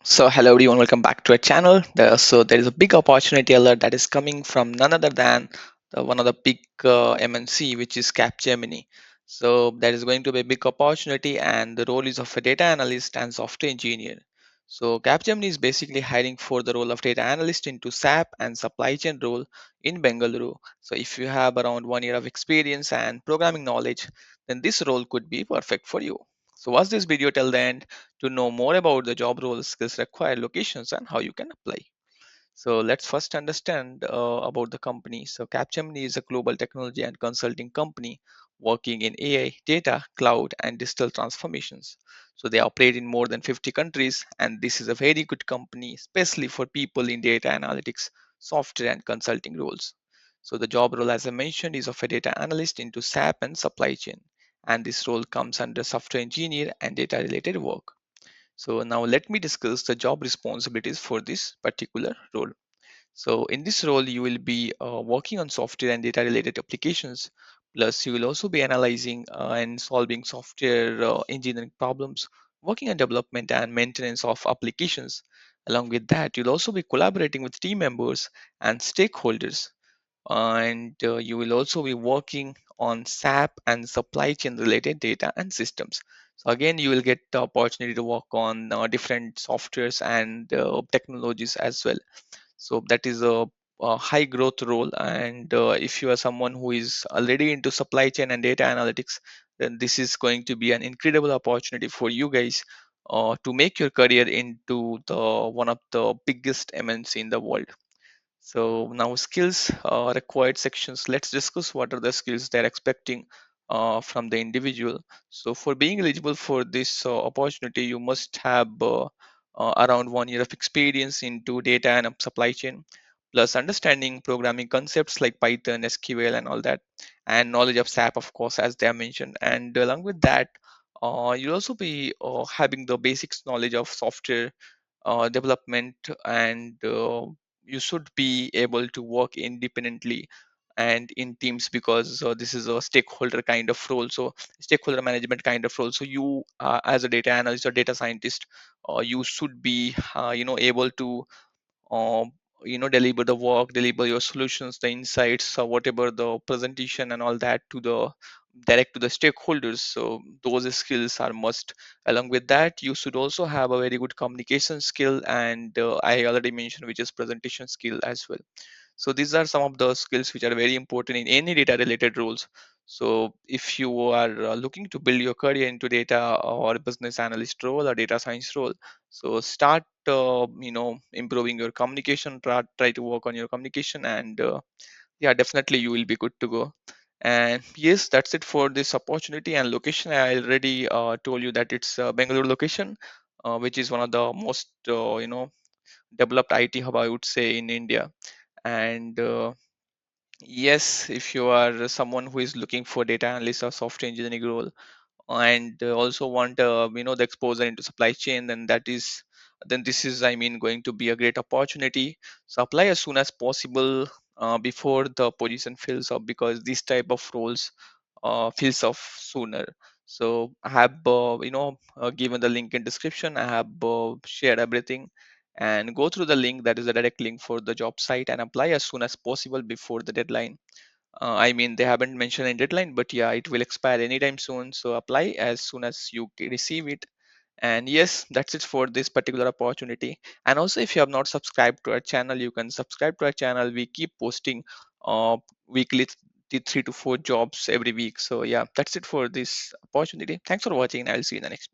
So hello everyone, welcome back to our channel. There is a big opportunity alert that is coming from none other than one of the big MNC, which is Capgemini. So there is going to be a big opportunity, and the role is of a data analyst and software engineer. So Capgemini is basically hiring for the role of data analyst into SAP and supply chain role in Bangalore. So if you have around 1 year of experience and programming knowledge, then this role could be perfect for you. So watch this video till the end to know more about the job roles, skills required, locations, and how you can apply. So let's first understand about the company. So Capgemini is a global technology and consulting company working in AI, data, cloud, and digital transformations. So they operate in more than 50 countries, and this is a very good company, especially for people in data analytics, software, and consulting roles. So the job role, as I mentioned, is of a data analyst into SAP and supply chain, and this role comes under software engineer and data related work. So now let me discuss the job responsibilities for this particular role. So in this role, you will be working on software and data related applications. Plus, you will also be analyzing and solving software engineering problems, working on development and maintenance of applications. Along with that, you'll also be collaborating with team members and stakeholders, and you will also be working on SAP and supply chain related data and systems. So again, you will get the opportunity to work on different softwares and technologies as well. So that is a high growth role, and if you are someone who is already into supply chain and data analytics, then this is going to be an incredible opportunity for you guys to make your career into the one of the biggest MNC in the world. So now skills required sections. Let's discuss what are the skills they're expecting from the individual. So for being eligible for this opportunity, you must have around 1 year of experience into data and supply chain, plus understanding programming concepts like Python, SQL, and all that, and knowledge of SAP, of course, as they are mentioned. And along with that, you'll also be having the basics knowledge of software development, and you should be able to work independently and in teams, because this is a stakeholder kind of role, so stakeholder management kind of role. So you as a data analyst or data scientist, you should be able to um, deliver the work, deliver your solutions, the insights, whatever the presentation and all that to the direct to the stakeholders. So those skills are must. Along with that, you should also have a very good communication skill, and I already mentioned, which is presentation skill as well. So these are some of the skills which are very important in any data related roles. So if you are looking to build your career into data or business analyst role or data science role, so start improving your communication, try to work on your communication, and yeah, definitely you will be good to go. And yes, that's it for this opportunity. And location, I already told you that it's Bangalore location, which is one of the most developed IT hub, I would say, in India. And yes, if you are someone who is looking for data analyst or software engineering role, and also want the exposure into supply chain, then this is, I mean, going to be a great opportunity. So apply as soon as possible before the position fills up, because these type of roles fills up sooner. So I have given the link in description. I have shared everything, and go through the link. That is the direct link for the job site, and apply as soon as possible before the deadline. I mean, they haven't mentioned a deadline, but yeah, it will expire anytime soon. So apply as soon as you receive it. And yes, that's it for this particular opportunity. And also, if you have not subscribed to our channel, you can subscribe to our channel. We keep posting weekly 3 to 4 jobs every week. So yeah, that's it for this opportunity. Thanks for watching. I'll see you in the next.